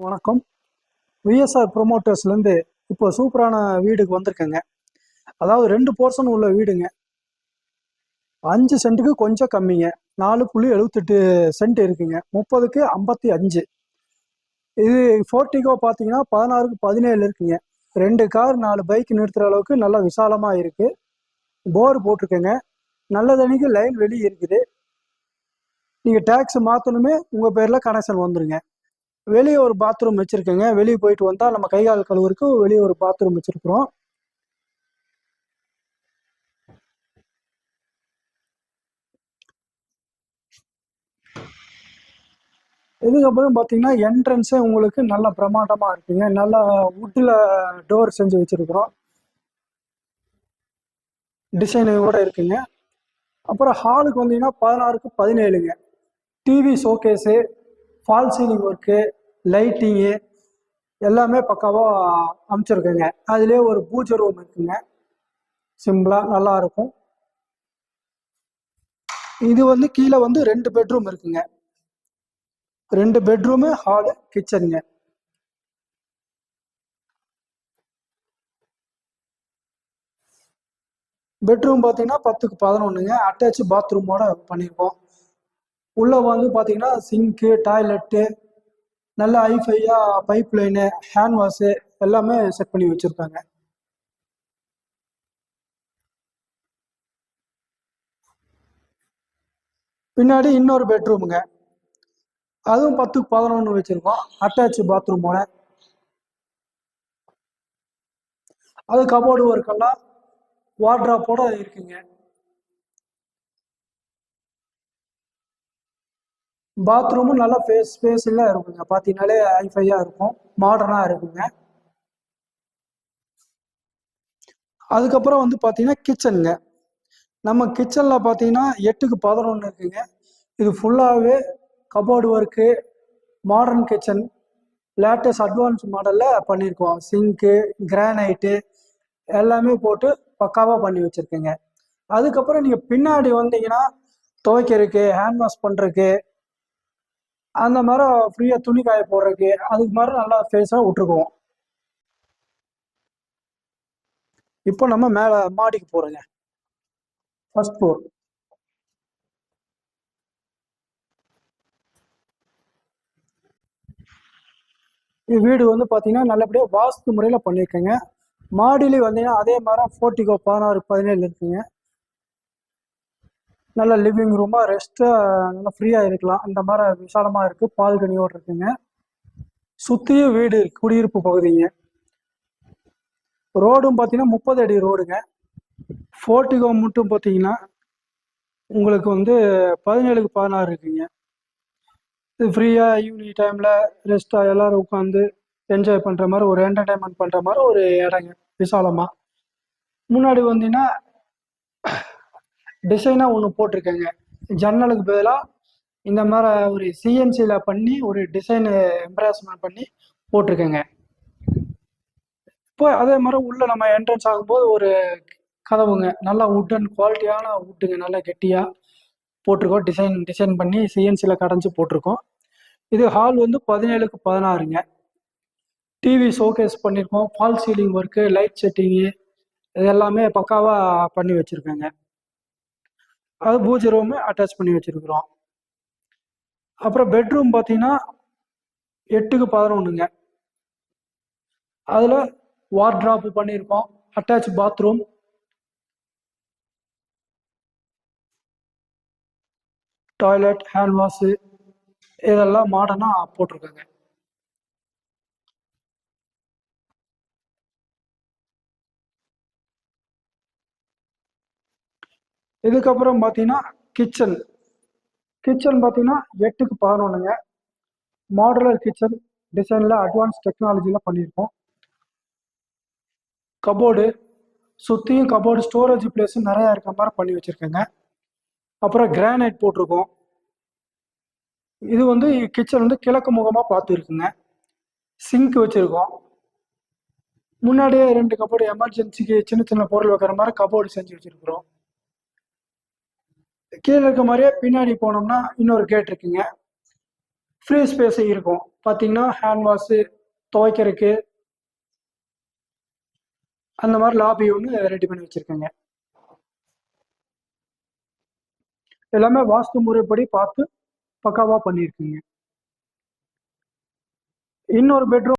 வணக்கம். விஎஸ்ஆர் ப்ரொமோட்டர்ஸ்லேருந்து இப்போ சூப்பரான வீடுக்கு வந்திருக்கேங்க. அதாவது 2 போர்ஷன் உள்ள வீடுங்க. 5 சென்ட்டுக்கு கொஞ்சம் கம்மிங்க. 4.78 சென்ட் இருக்குங்க. 30க்கு 55. இது போர்ட்டிகோ பார்த்தீங்கன்னா 16க்கு 17 இருக்குங்க. 2 கார் 4 பைக் நிறுத்துற அளவுக்கு நல்லா விசாலமாக இருக்கு. போர் போட்டிருக்கேங்க. நல்ல தண்ணிக்கு லைன் வெளியே இருக்குது. நீங்கள் டேக்ஸ் மாற்றணுமே உங்கள் பேரில் கனெக்ஷன் வந்துருங்க. வெளியே ஒரு பாத்ரூம் வச்சுருக்கேங்க. வெளியே போயிட்டு வந்தால் நம்ம கை கால் கழுவுறதுக்கு வெளியே ஒரு பாத்ரூம் வச்சுருக்குறோம். இதுக்கப்புறம் பார்த்தீங்கன்னா என்ட்ரன்ஸே உங்களுக்கு நல்ல பிரமாண்டமாக இருக்குங்க. நல்லா வுட்டில் டோர் செஞ்சு வச்சுருக்குறோம். டிசைனோட இருக்குங்க. அப்புறம் ஹாலுக்கு வந்தீங்கன்னா 16க்கு 17ங்க. TV showcase, false ceiling work, lighting எல்லாமே பக்காவாக அமைச்சிருக்குங்க. அதுலேயே ஒரு பூஜை ரூம் இருக்குங்க. சிம்பிளாக நல்லா இருக்கும். இது வந்து கீழே வந்து 2 பெட்ரூம் இருக்குங்க. 2 பெட்ரூமு, ஹாலு, கிச்சனுங்க. பெட்ரூம் பார்த்தீங்கன்னா 10க்கு 11ங்க. அட்டாச் பாத்ரூமோட பண்ணியிருக்கோம். உள்ளே வந்து பார்த்தீங்கன்னா சிங்க்கு, டாய்லெட்டு, நல்ல ஹைஃபையாக பைப் லைனு, ஹேண்ட் வாஷு எல்லாமே செட் பண்ணி வச்சுருக்காங்க. பின்னாடி இன்னொரு பெட்ரூமுங்க. அதுவும் 10க்கு 11 வச்சுருக்கோம். அட்டாச் பாத்ரூமோட. அது கபோர்டு ஒர்க்கெல்லாம் வார்ட்ராப்போட இருக்குங்க. பாத்ரூமும் நல்லா ஸ்பேஸெல்லாம் இருக்குங்க. பார்த்தீங்கன்னாலே ஹைஃபையாக இருக்கும், மாடர்னாக இருக்குங்க. அதுக்கப்புறம் வந்து பார்த்தீங்கன்னா கிச்சனுங்க. நம்ம கிச்சனில் பார்த்தீங்கன்னா 8க்கு 11 இருக்குங்க. இது ஃபுல்லாகவே cupboard work, modern kitchen, latest advance மாடலில் பண்ணியிருக்கோம். சிங்க்கு, கிரானைட்டு எல்லாமே போட்டு பக்காவாக பண்ணி வச்சுருக்கேங்க. அதுக்கப்புறம் நீங்கள் பின்னாடி வந்தீங்கன்னா துவைக்கிறதுக்கு, ஹேண்ட் வாஷ் பண்ணுறதுக்கு, அந்த மாதிரி ஃப்ரீயாக துணி காய போடுறதுக்கு அதுக்கு மாதிரி நல்லா ஃபேஸாக விட்ருக்குவோம். இப்போ நம்ம மேலே மாடிக்கு போகிறோங்க. First floor. வீடு வந்து பார்த்தீங்கன்னா நல்லபடியாக வாஸ்து முறையில் பண்ணியிருக்கேங்க. மாடியிலே வந்தீங்கன்னா அதே மாதிரி போர்ட்டிகோ 16 17 இருக்குங்க. நல்ல லிவிங் ரூமாக ரெஸ்ட்டாக நல்லா ஃப்ரீயாக இருக்கலாம். அந்த மாதிரி விசாலமாக இருக்குது. பால்கனியோடு இருக்குங்க. சுற்றியும் வீடு குடியிருப்பு பகுதிங்க. ரோடும் பார்த்தீங்கன்னா 30 அடி ரோடுங்க. போர்ட்டிகோ மட்டும் பார்த்தீங்கன்னா உங்களுக்கு வந்து 17க்கு 16 இருக்குங்க. இது ஃப்ரீயாக ஈவினிங் டைமில் ரெஸ்ட்டாக எல்லோரும் உட்காந்து என்ஜாய் பண்ணுற மாதிரி ஒரு என்டர்டைன்மெண்ட் பண்ணுற மாதிரி ஒரு இடங்க விசாலமாக. முன்னாடி வந்தீங்கன்னா டிசைனாக ஒன்று போட்டிருக்கேங்க. ஜன்னலுக்கு பதிலாக இந்த மாதிரி ஒரு சிஎன்சியில் பண்ணி ஒரு டிசைனு எம்ப்ராஸ்மெண்ட் பண்ணி போட்டிருக்கேங்க. இப்போ அதே மாதிரி உள்ளே நம்ம என்ட்ரன்ஸ் ஆகும்போது ஒரு கதவுங்க. நல்லா வுட்டன் குவாலிட்டியான வுட்டுங்க. நல்லா கெட்டியாக போட்டிருக்கோம். டிசைன் பண்ணி சிஎன்சியில் கடைஞ்சி போட்டிருக்கோம். இது ஹால் வந்து 17க்கு 16ங்க. டிவி ஷோகேஸ் பண்ணியிருக்கோம். Fall ceiling work, light setting இது எல்லாமே பக்காவாக பண்ணி வச்சுருக்கேங்க. அது பூஜை ரூமு அட்டாச் பண்ணி வச்சுருக்குறோம். அப்புறம் பெட்ரூம் பார்த்தீங்கன்னா 8க்கு 11ங்க. அதில் வார்ட்ராப் பண்ணியிருக்கோம். Attach bathroom, toilet, hand wash இதெல்லாம் மாடர்னாக போட்டிருக்காங்க. இதுக்கப்புறம் பார்த்தீங்கன்னா கிச்சன் பார்த்தீங்கன்னா 8க்கு 11ங்க. மாடுலர் கிச்சன் டிசைனில் அட்வான்ஸ் டெக்னாலஜியில் பண்ணியிருக்கோம். கபோர்டு சுற்றியும் கபோர்டு ஸ்டோரேஜ் பிளேஸும் நிறையா இருக்க மாதிரி பண்ணி வச்சுருக்கேங்க. அப்புறம் கிரானைட் போட்டிருக்கோம். இது வந்து கிச்சன் வந்து கிழக்கு முகமாக பார்த்து இருக்குங்க. சிங்க் வச்சுருக்கோம். முன்னாடியே 2 கபோர்டு எமர்ஜென்சிக்கு சின்ன சின்ன பொருள் வைக்கிற மாதிரி கபோர்டு செஞ்சு வச்சுருக்குறோம். கீழே இருக்க மாதிரியே பின்னாடி போனோம்னா இன்னொரு கேட் இருக்குங்க. ஃப்ரீ ஸ்பேஸ் இருக்கும். பார்த்தீங்கன்னா ஹேண்ட் வாஷு, துவைக்கிறதுக்கு அந்த மாதிரி லாபி ஒன்று ரெடி பண்ணி வச்சுருக்கேங்க. எல்லாமே வாஸ்து முறைப்படி பார்த்து பக்காவாக பண்ணியிருக்குங்க. இன்னொரு பெட்ரூம்